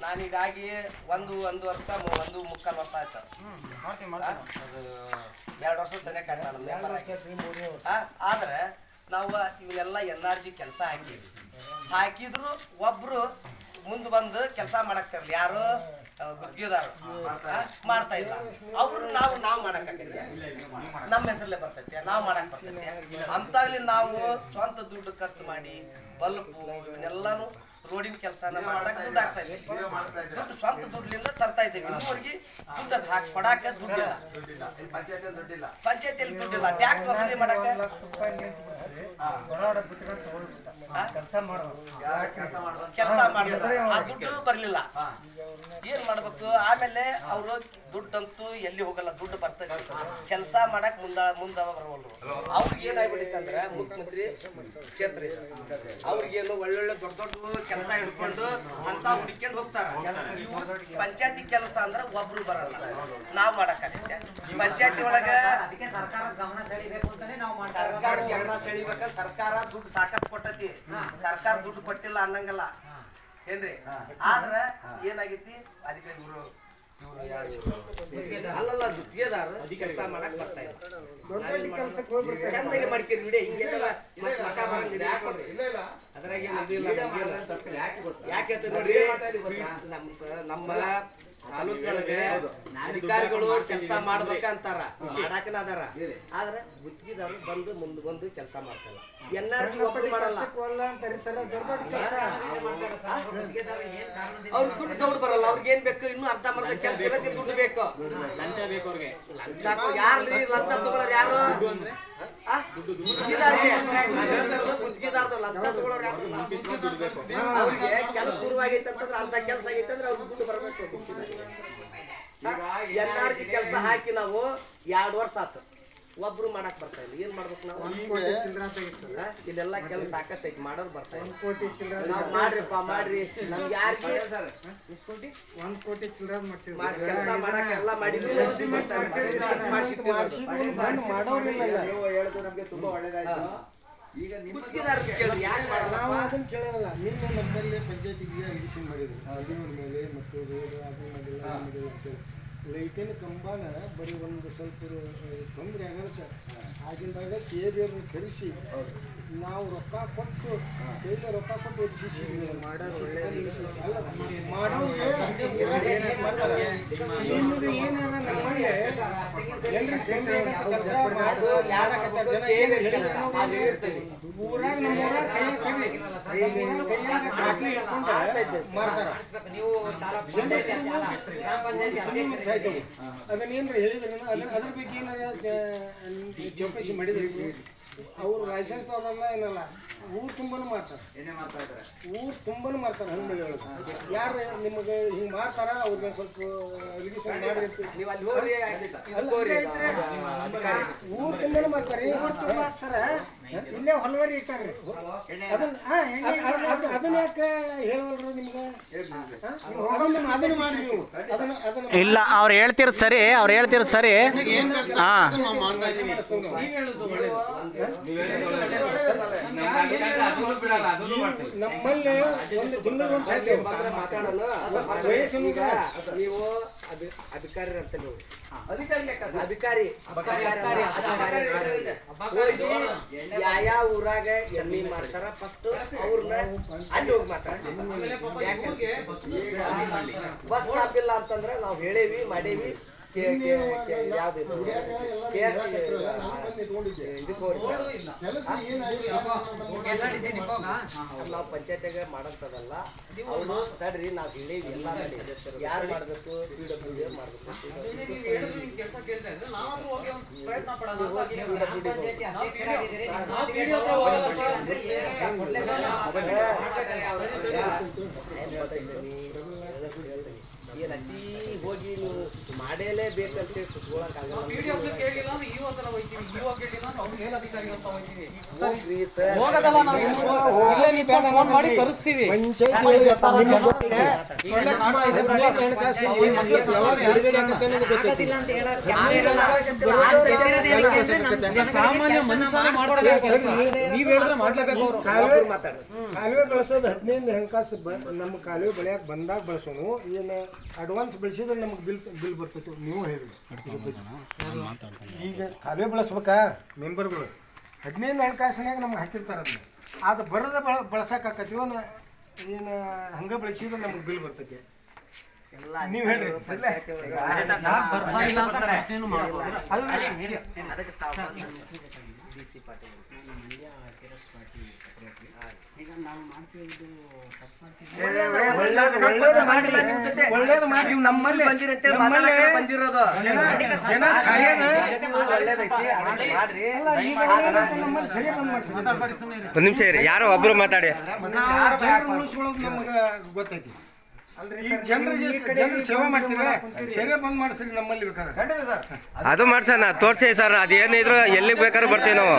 ನಾನೀಗಾಗಿ ಒಂದು ವರ್ಷ ಒಂದು ಮುಕ್ಕಾಲು ವರ್ಷ ಆಯ್ತು. ಅದು 2 ವರ್ಷ ಸರಿಯಾಗಿ ಆದ್ರೆ ನಾವು ಇವನ್ನೆಲ್ಲ NRG ಕೆಲಸ ಹಾಕಿದ್ರು ಒಬ್ರು ಮುಂದೆ ಬಂದು ಕೆಲಸ ಮಾಡಕ್ತಿರ್ಲಿ, ಯಾರು ಗುತ್ತಿಗೆದಾರ ಮಾಡ್ತಾ ಇಲ್ಲ. ಅವ್ರು ನಾವು ಮಾಡಕ್ಕಾಗಲ್ಲ, ನಮ್ಮ ಹೆಸರಲ್ಲೇ ಬರ್ತೈತಿ, ನಾವು ಮಾಡಕ್ ಬರ್ತೈತಿ ಅಂತಾಗ್ಲಿ ನಾವು ಸ್ವಂತ ದುಡ್ಡು ಖರ್ಚು ಮಾಡಿ ಬಲ್ಪು ಇವನ್ನೆಲ್ಲಾನು ರೋಡಿನ ಕೆಲಸನ ಮಾಡ್ಸಕ್ ದುಡ್ಡು ಆಗ್ತಾ ಇದೆ. ದುಡ್ಡು ಸ್ವಂತ ದುಡ್ಡಿನಿಂದ ತರ್ತಾ ಇದ್ದೇವೆ. ಇನ್ನೂವರೆಗೆ ದುಡ್ಡು ಕೊಡಾಕ ದುಡ್ಡಿಲ್ಲ, ಪಂಚಾಯತಿಯಲ್ಲಿ ದುಡ್ಡಿಲ್ಲ, ಟ್ಯಾಕ್ಸ್ ವಸೂಲಿ ಮಾಡಕ್ಕೆ ಕೆಲಸ ಮಾಡಿದ್ರೆ ಆ ದುಡ್ಡು ಬರ್ಲಿಲ್ಲ. ಏನ್ ಮಾಡ್ಬೇಕು? ಆಮೇಲೆ ಅವರು ದುಡ್ಡಂತೂ ಎಲ್ಲಿ ಹೋಗಲ್ಲ, ದುಡ್ಡು ಬರ್ತದೆ, ಕೆಲಸ ಮಾಡಕ್ ಮುಂದ ಬರವಲ್ರು. ಅವ್ರಿಗೆ ಏನಾಗ್ಬಿಟ್ಟಿತ್ತು ಅಂದ್ರೆ ಮುಖ್ಯಮಂತ್ರಿ ಕ್ಷೇತ್ರ ಅವ್ರಿಗೇನು ಒಳ್ಳೊಳ್ಳೆ ದೊಡ್ಡ ದೊಡ್ಡ ಕೆಲಸ ಹಿಡ್ಕೊಂಡು ಅಂತ ಹುಡುಕೊಂಡು ಹೋಗ್ತಾರ. ಇವು ಪಂಚಾಯತಿ ಕೆಲಸ ಅಂದ್ರೆ ಒಬ್ರು ಬರಲ್ಲ, ನಾವ್ ಮಾಡಕ್ಕಾಗತ್ತೆ. ಪಂಚಾಯತಿ ಒಳಗ ಸರ್ಕಾರ ಗಮನ ಸೆಳಿಬೇಕಂದ್ರೆ ಸರ್ಕಾರ ದುಡ್ಡು ಸಾಕಷ್ಟು ಕೊಟ್ಟತಿ, ಸರ್ಕಾರ ದುಡ್ಡು ಕೊಟ್ಟಿಲ್ಲ ಅನ್ನಂಗಲ್ಲ ಏನ್ರಿ. ಆದ್ರ ಏನಾಗೈತಿ, ಅದಕ್ಕೆ ಇವರು ಅಲ್ಲಲ್ಲ ಗುತ್ತಿಗೆದಾರ ಕೆಲಸ ಮಾಡಕ್ ಬರ್ತಾ ಇಲ್ಲ. ಚಂದಾಗಿ ಮಾಡ್ತೀರಿ ವಿಡಿಯೋ ಹಿಂಗೆಲ್ಲ ಅದ್ರಾಗ ಯಾಕೆ ನೋಡ್ರಿ, ನಮ್ಮ ತಾಲೂಕಿನೊಳಗೆ ಅಧಿಕಾರಿಗಳು ಕೆಲಸ ಮಾಡ್ಬೇಕಂತಾರ, ಮಾಡಾಕನ ಅದಾರ. ಆದ್ರೆ ಗುತ್ತಿಗೆದಾರರು ಬಂದು ಮುಂದೆ ಬಂದು ಕೆಲಸ ಮಾಡ್ತಾರ. NRG ಒಬ್ಬರು ಮಾಡಲ್ಲ, ಅವ್ರ ದುಡ್ಡು ದೌಡ್ ಬರಲ್ಲ. ಅವ್ರಿಗೆ ಏನ್ ಬೇಕು? ಇನ್ನು ಅರ್ಧಂಬರ್ಧ ಕೆಲಸ ಇರತ್ತೆ, ದುಡ್ಡು ಬೇಕು, ಲಂಚ ಬೇಕು ಅವ್ರಿಗೆ. ಲಂಚ ಯಾರ್ರಿ ಲಂಚ ತಗೊಳ್ಳೋರು? ಯಾರು? ಗುತ್ತಿಗೆದಾರದು ಲಂಚ ತಗೊಳ್ಳೋರು ಯಾರು? ಅವ್ರಿಗೆ ಕೆಲಸ ಶುರುವಾಗೈತೆ ಅಂತಂದ್ರೆ, ಅಂತ ಕೆಲಸ ಆಗೈತೆ ಅಂದ್ರೆ ಅವ್ರಿಗೆ ದುಡ್ಡು ಬರ್ಬೇಕು. NRG ಕೆಲಸ ಹಾಕಿ ನಾವು 2 ವರ್ಷ ಆತು, ಒಬ್ರು ಮಾಡಕ್ ಬರ್ತಾ ಇಲ್ಲ. ಏನ್ ಮಾಡ್ಬೇಕು ನಾವು? ಇಲ್ಲೆಲ್ಲ ಕೆಲಸ ಸಾಕತ್ತೈತಿ, ಮಾಡೋರು ಬರ್ತಾ ಇಲ್ಲ. ನಾವು ಮಾಡ್ರಿಪ್ಪ ಮಾಡ್ರಿ, ನಮ್ಗೆ ಯಾರಿಗೆ 1 ಕೋಟಿ ಚಿಲ್ಲರ ಕೆಲಸ ಮಾಡಕ್ ಎಲ್ಲ ಮಾಡಿದ್ರು ನಮ್ಗೆ ತುಂಬಾ ಒಳ್ಳೇದಾಯ್ತು. ಈಗ ಗುತ್ತಿಗೆದಾರ ಕೇಳಿ ಯಾಕೆ ಮಾಡಲ್ಲ? ನಾವು ಅದನ್ನ ಕೇಳೋಲ್ಲ. ನಿನ್ನೆ ನಮ್ಮಲ್ಲಿ ಪಂಚಾಯತಿಗೆ ಎಡಿಷನ್ ಮಾಡಿದ್ರು, ಅದಿನ ಮೇಲೆ ಮತ್ತು ಲೈಟಿನ ಕಂಬನ ಬರೀ ಒಂದು ಸ್ವಲ್ಪ ತೊಂದರೆ ಆಗೋದಕ್ಕೆ ಆಗಿಂದಾಗ ಕೇಬಿಯನ್ನು ಕರೆಸಿ ನಾವು ರೊಕ್ಕ ಕೊಟ್ಟು ಕೈಗೆ ರೊಕ್ಕ ಕೊಟ್ಟು ಎಡಿಸಿ ನಿಮ್ಮದು ಏನಾರ ನಮ್ಮಲ್ಲಿ ಊರಾಗ ನಮ್ಮೂರಾಗ ಕೈಯಾಗ ಬಾಟ್ಲಿ ಇಟ್ಕೊಂಡು ಮಾರ್ತಾರ. ಅದನ್ನೇನ್ರ ಹೇಳಿದ್ರೆ ಅದ್ರ ಬಗ್ಗೆ ಏನಾರ ಚೌಕಶಿ ಮಾಡಿದ್ರೆ ಅವ್ರು ಲೈಸೆನ್ಸ್ ಅವರಲ್ಲ ಏನಲ್ಲ, ಊರು ತುಂಬಾನು ಮಾಡ್ತಾರೆ, ಊರು ತುಂಬಾನು ಮಾಡ್ತಾರೆ. ಹಣ್ಣು ಯಾರು ನಿಮಗೆ ಹಿಂಗೆ ಮಾಡ್ತಾರ ಅವ್ರಿಗೆ ಸ್ವಲ್ಪ ರಿಜಿಸ್ಟ್ರೇಷನ್ ಮಾಡಿರ್ತೀವಿ. ಊರು ತುಂಬಾನು ಮಾಡ್ತಾರೆ. ಸರ ಇಲ್ಲೇ ಹೊಲವರಿ ಇಟ್ಟಾರ್ರಿ, ಅದನ್ನ ಯಾಕೆ ಹೇಳವಲ್ರಿ ನಿಮ್ಗೆ? ಅದನ್ನ ಮಾಡಿ ನೀವು ಅದನ್ನ ಇಲ್ಲ, ಅವ್ರು ಹೇಳ್ತಿರೋದು ಸರಿ, ಅವ್ರು ಹೇಳ್ತಿರೋದು ಸರಿ. ನಮ್ಮಲ್ಲಿ ಒಂದು ತಿಂಗಳು ಮಾತಾಡಲ್ಲ. ನೀವು ಅಧಿಕಾರಿ ಅಂತ ನೀವು ಅಧಿಕಾರಿ ಯಾವ ಊರಾಗ ಎಣ್ಣೆ ಮಾರ್ತಾರ ಫಸ್ಟ್ ಅವ್ರನ್ನ ಅಲ್ಲಿ ಹೋಗಿ ಮಾತಾಡ್ತೀವಿ. ಬಸ್ ಸ್ಟಾಪ್ ಇಲ್ಲ ಅಂತಂದ್ರೆ ನಾವು ಹೇಳೇವಿ ಮಾಡೇವಿ. ನಾವು ಪಂಚಾಯತ್ಯಾಗ ಮಾಡಂತದಲ್ಲ, ಅವ್ರು ತಡ್ರಿ ನಾವು ಹೇಳೇವಿ ಎಲ್ಲ ಮಾಡಿ ಯಾರು ಮಾಡ್ಬೇಕು, PWD ಮಾಡ್ಬೇಕು. ಏನ್ ಅತಿ ಹೋಗಿ ನೀವು ಮಾಡಲೇಬೇಕಂತ ಕುತ್ಕೊಳಕ್ಕಾಗಲ್ಲ. ಹೋಗ್ರಿ ಸರ್. ಕಾಲುವೆ ಬಳಸೋದು 15 ಹಣಕಾಸು ನಮ್ಮ ಕಾಲುವೆ ಬೆಳೆಯಾಕ ಬಂದಾಗ ಬಳಸೋನು. ಏನು ಅಡ್ವಾನ್ಸ್ ಬೆಳೆಸಿದ್ರೆ ನಮಗೆ ಬಿಲ್ ಬರ್ತೈತಿ. ನೀವು ಹೇಳಿದ್ರಿ ಈಗ ಕಾಲುವೆ ಬಳಸ್ಬೇಕಾ ಮೆಂಬರ್ಗಳು 15 ಹಣಕಾಸಿನಾಗ ನಮ್ಗೆ ಹಾಕಿರ್ತಾರೆ. ಅದನ್ನ ಅದು ಬರದ ಬಳಸಕ್ಕಾಕತ್ತೀವ ಏನು ಹಂಗೆ ಬಳಸಿದ್ರೆ ನಮಗೆ ಬಿಲ್ ಬರ್ತೈತಿ. ನೀವು ಹೇಳ್ರಿ ಒಳ್ಳೇದು ಮಾಡಿ ನಮ್ಮಲ್ಲಿ ಬಂದಿರೋದು ಜನ ಸಾಯೋದ ಒಂದು ನಿಮಿಷ ಇರಿ, ಯಾರೋ ಒಬ್ರು ಮಾತಾಡಿ. ಉಳಿಸ್ಕೊಳ್ಳೋದು ನಮ್ಗೆ ಗೊತ್ತೈತಿ. ಈಗ ಜನರು ಸೇವೆ ಮಾಡ್ತೀರಾ, ಸೇವೆ ಬಂದ್ ಮಾಡಿಸ್ರಿ ನಮ್ಮಲ್ಲಿ ಬೇಕಾದ್ರೆ. ಅದು ಮಾಡ್ಸೋಣ, ತೋರ್ಸಿ ಸರ್. ಅದೇನಿದ್ರು ಎಲ್ಲಿಗೆ ಬೇಕಾದ್ರೂ ಬರ್ತೀವಿ ನಾವು.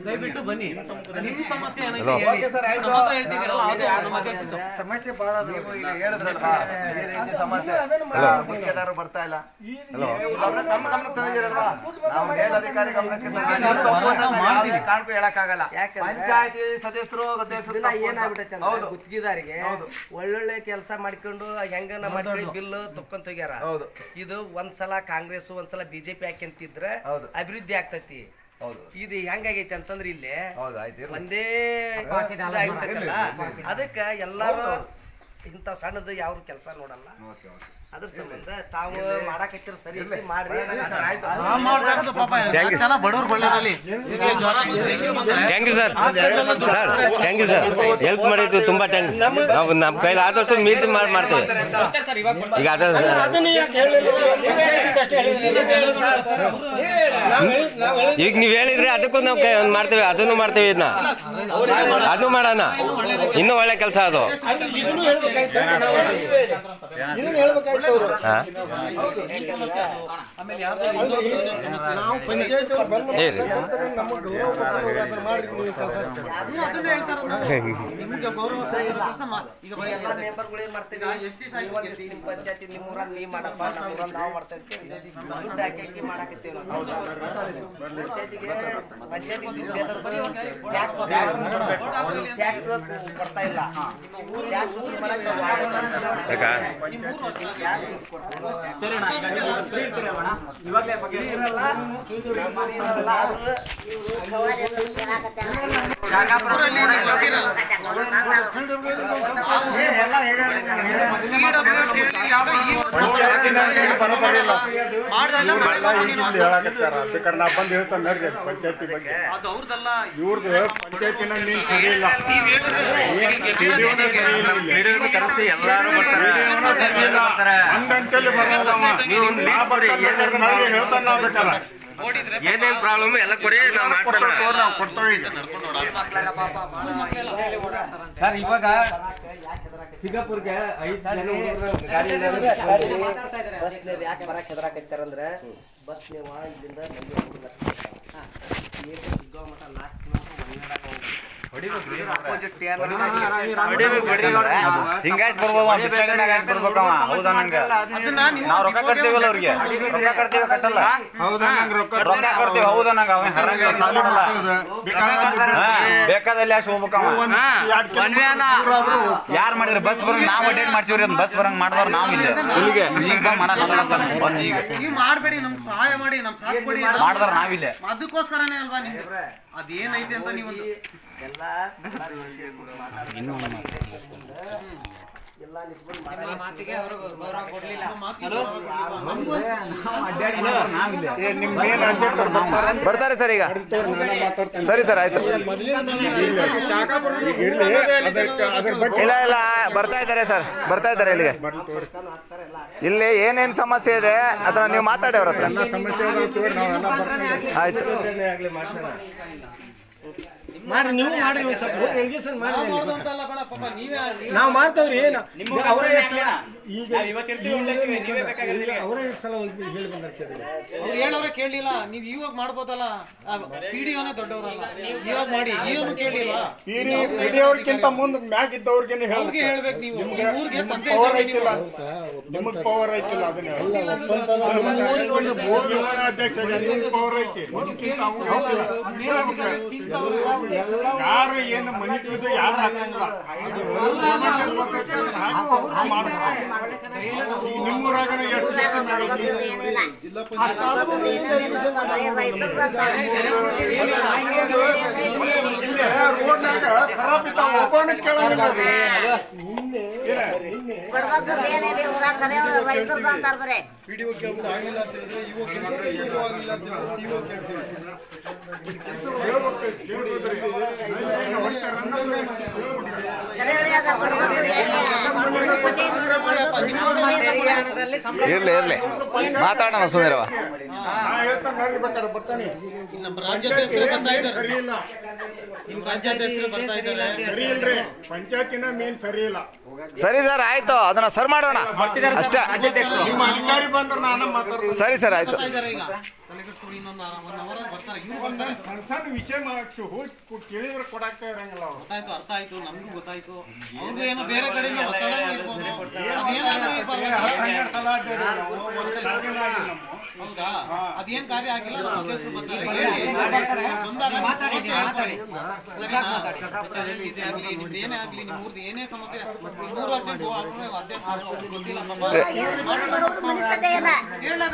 ದಯವಿಟ್ಟು ಬನ್ನಿ. ಸಮಸ್ಯೆ ಬಹಳ ಸಮಸ್ಯೆ ಬರ್ತಾ ಇಲ್ಲ. ಮೇಲಧಿಕಾರಿ ಹೇಳಕ್ಕಾಗಲ್ಲ. ಪಂಚಾಯತಿ ಸದಸ್ಯರು ಏನಾಗ್ಬಿಟ್ಟೆ ಗುತ್ತಿಗೆದಾರಿಗೆ ಒಳ್ಳೊಳ್ಳೆ ಕೆಲಸ ಮಾಡ್ಕೊಂಡು ಹೆಂಗನ ಮಾಡ್ಕೊಂಡು ಬಿಲ್ ತಕ್ಕೊಂತ ಹೋಗ್ಯಾರ. ಇದು ಒಂದ್ಸಲ ಕಾಂಗ್ರೆಸ್ ಒಂದ್ಸಲ ಬಿಜೆಪಿ ಹಾಕ್ಯಂತಿದ್ರೆ ಅಭಿವೃದ್ಧಿ ಆಗ್ತೈತಿ. ಇದು ಹೆಂಗಾಗೈತಿ ಅಂತಂದ್ರೆ ಇಲ್ಲಿ ಒಂದೇ ಆಗ್ಬಿಟ್ಟೈತಲ್ಲ, ಅದಕ್ಕ ಎಲ್ಲಾರು ಇಂಥ ಸಣ್ಣದು ಯಾವ ಕೆಲಸ ನೋಡಲ್ಲ. ಅದ್ರ ಸಂಬಂಧ ತಾವು ಮಾಡಾಕತ್ತಿರ ಸರಿ ಮಾಡ್ರಿ. ಬಡವ್ರು ಒಳ್ಳೇದಲ್ಲಿ thank you sir. Sir thank you sir, help ಮಾಡಿದ್ದು ತುಂಬಾ ಥ್ಯಾಂಕ್ಸ್. ನಾವು ನಮ್ಮ ಕೈಲಿ ಆದಷ್ಟು ಮೀಟ್ ಮಾಡ್ತೇವೆ. ಈಗ ಈಗ ನೀವು ಹೇಳಿದ್ರೆ ಅದಕ್ಕೂ ನಾವು ಮಾಡ್ತೇವೆ, ಅದನ್ನು ಮಾಡ್ತೇವೆ. ಇದನ್ನ ಅದು ಮಾಡೋಣ, ಇನ್ನೂ ಒಳ್ಳೆ ಕೆಲಸ ಅದು. ನಾವು ಪಂಚಾಯತ್ ಮೆಂಬರ್ಗಳು ಏನ್ ಮಾಡ್ತೀವಿ, ನಿಮ್ಮ ಪಂಚಾಯತಿ ನಿಮ್ಮೂರ ನೀ ಮಾಡಪ್ಪ, ನಮ್ಮೂರ ನಾವು ಮಾಡ್ತಾ ಇರ್ತೀವಿ. ದುಡ್ಡು ಹಾಕಿ ಮಾಡಾಕತ್ತೀವಿ. ಪಂಚಾಯತಿಗೆ ಟ್ಯಾಕ್ಸ್ ಕೊಡ್ತಾ ಇಲ್ಲ. ಟ್ಯಾಕ್ಸ್ ಬಂದು ಹೇಳ್ತಾನೆ ಪಂಚಾಯತಿ ಬಗ್ಗೆ. ಇವ್ರದ್ದು ಪಂಚಾಯತಿನ ನೀನ್ ಸರಿ ಇಲ್ಲ. ಹಂಗಂತೇಳಿ ಬರಲ್ಲ. ಹೇಳ್ತಾನೆ ನಾವು ಬೇಕಾರೆ ಏನೇನ್ ಪ್ರಾಬ್ಲಮ್ ಎಲ್ಲ ಕೊಡಿ, ನಾವು ಮಾಡ್ತೇವೆ. ನಾವು ಕೊಡ್ತೇವೆ. ಸರ್ ಇವಾಗ ಸಿಂಗಾಪುರ್ಗೆ 5 ಜನ ಯಾಕೆ ಬರಕ್ ಹೆದರಾಕತ್ತಾರಂದ್ರೆ ಬಸ್ ನೀವು ಇಲ್ಲಿಂದ ಹಿಂಗಾಯ್ಸ್ ಬರ್ಬೋದು, ಹೌದಾ? ನಂಗೆ ನಾವು ರೊಕ್ಕ ಕಟ್ತೀವಲ್ಲ ಅವ್ರಿಗೆ, ರೊಕ್ಕ ಕಟ್ತೀವಿ ಕಟ್ಟಲ್ಲ. ರೊಕ್ಕ ಕಟ್ತೀವಿ, ಹೌದಾ? ನಂಗೆ ಅವ ಬೇಕಾದಲ್ಲಿ ಅಷ್ಟು ಹೋಗ್ಬೇಕವ. ಯಾರು ಮಾಡಿದ್ರೆ ಬಸ್ ಬರ ನಾವು ಅಟೆಂಡ್ ಮಾಡ್ತೀವ್ರಿ. ಬಸ್ ಬರಂಗ್ ಮಾಡಿದವ್ರು ನಾವು ಇಲ್ಲ ಇಲ್ಲಿಗೆ ಈಗ ಬಂದು ಈಗ ನೀವು ಮಾಡಬೇಡಿ, ನಮ್ಗೆ ಸಹಾಯ ಮಾಡಿ, ನಮ್ ಸಾಥ್ ಕೊಡಿ ಮಾಡಿದ್ರ ನಾವಿಲ್ಲ. ಅದಕ್ಕೋಸ್ಕರನೇ ಅಲ್ವಾ ನಿಮ್ಗೆ ಅದೇನೈತೆ ಅಂತ ನೀವು ಎಲ್ಲ ಬರ್ತಾರೆ ಸರ್ ಈಗ. ಸರಿ ಸರ್, ಆಯ್ತು. ಇಲ್ಲ ಇಲ್ಲ, ಬರ್ತಾ ಇದ್ದಾರೆ ಸರ್, ಬರ್ತಾ ಇದ್ದಾರೆ ಇಲ್ಲಿಗೆ. ಇಲ್ಲಿ ಏನೇನು ಸಮಸ್ಯೆ ಇದೆ ಅದನ್ನ ನೀವು ಮಾತಾಡಿ ಅವ್ರ ಹತ್ರ. ಆಯ್ತು. ಮಾಡ್ರಿ, ನೀವು ಮಾಡ್ರಿ ಒಂದು ಸ್ವಲ್ಪ ಎಲ್ಗೇಷನ್ ನಾವ್ ಮಾಡ್ರಿ. ಮಾಡೋದು ಅಂತಲ್ಲ ಬೇಡ ಪಾಪ ನೀವೇ ನಾವು ಮಾಡ್ತೇವ್ರಿ ಏನು ಅವರೇ ಈಗ ಅವರೇ ಸಲ ಹೇಳಿ ಬಂದ ಅವ್ರು ಹೇಳೋರೆ ಕೇಳಲಿಲ್ಲ ನೀವು ಇವಾಗ ಮಾಡ್ಬೋದಲ್ಲ ಪಿಡಿಒನೇ ದೊಡ್ಡವರಲ್ಲ ಇವಾಗ ಮಾಡಿ ಏನು ಕೇಳಿಲ್ಲ ಹಿಡಿಯೋರ್ಕಿಂತ ಮುಂದೆ ಮ್ಯಾಗ ಇದ್ದವ್ರಿಗೇನೆ ಅವ್ರಿಗೆ ಹೇಳ್ಬೇಕು ನೀವು ಈ ಊರಿಗೆ ತಂದೆ ಪವರ್ ಇದ್ದಾರೆ ಐತಿಲ್ಲ ನೀವು. ನಿಮಗ್ ಪವರ್ ಐತಿಲ್ಲ ಅದನ್ನ ಅಧ್ಯಕ್ಷ ನಿಮ್ಗೆ ಪವರ್ ಐತಿ ನಿಮ್ಗಿಂತ ಯಾರು ಏನು ಮನಿ ಕೂದು ಯಾರು ಹಾಕಂಗಿಲ್ಲ ಅದು ನಿಮ್ಮೂರಾಗನ ಎಷ್ಟು ಇಲ್ಲೇ ರೋಡ್ನಾಗ ಖರಾಬ್ ಇದ್ದಾವ ಒಬ್ಬನ ಕೇಳಂಗಿಲ್ಲ ಇರ್ಲಿ ಇರ್ಲಿ ಮಾತಾಡೋಣ ಸುಂದರವ. ಬರ್ತಾನೆ ನಮ್ಮ ರಾಜ್ಯಾಧ್ಯಕ್ಷರು ಬರ್ತಾ ಇದ್ದಾರೆ ಸರಿ ಇಲ್ಲ ನಿಮ್ಮ ರಾಜ್ಯಾಧ್ಯಕ್ಷರು ಬರ್ತಾ ಇದ್ದಾರೆ ಸರಿ ಇಲ್ರಿ ಪಂಚಾಯತಿನ ಮೇನ್ ಸರಿ ಇಲ್ಲ ಸರಿ ಸರ್ ಆಯ್ತು ಅದನ್ನ ಸರ್ ಮಾಡೋಣ ಅಷ್ಟೇ. ನಿಮ್ಮ ಅಧಿಕಾರಿ ಬಂದ್ರೆ ನಾನು ಮಾತಾಡ್ತೀನಿ ಸರಿ ಸರ್ ಆಯ್ತು. ಬರ್ತಾ ಇದ್ದಾರೆ ಈಗ ತಲೆಕೆಡಿಸ್ಕೊಂಡು ಇನ್ನೊಂದು 1 hour ಬರ್ತಾರೆ ಇವ್ರು ಬರ್ತಾರೆ. ಸಣ್ಣ ಸಣ್ಣ ವಿಷಯ ಹೋಗಿ ಕೇಳಿದ್ರೆ ಕೊಡಾಕ್ತಾ ಇರಂಗಿಲ್ಲ ಅವ್ರು ಗೊತ್ತಾಯ್ತು ಅರ್ಥ ಆಯ್ತು ನಮಗೂ ಗೊತ್ತಾಯ್ತು ಅವ್ರಿಗೂ ಏನೋ ಬೇರೆ ಕಡೆಯಿಂದ ಒತ್ತಡನೂ ಇರ್ಬೋದು ಅದೇನಾದ್ರೂ ಹೌದಾ ಅದೇನ್ ಕಾರ್ಯ ಆಗಿಲ್ಲ ನಮ್ಮ ಅಧ್ಯಕ್ಷರು ಬರ್ತಾರೆ ಬಂದಾಗ ಇದೇ ಆಗ್ಲಿ ನಿಮ್ದು ಏನೇ ಆಗ್ಲಿ ನಿಮ್ಮ ಊರ್ದು ಏನೇ ಸಮಸ್ಯೆ 3 ವರ್ಷ ಅಧ್ಯಕ್ಷರು ಗೊತ್ತಿಲ್ಲ ಹೇಳಬೇಕು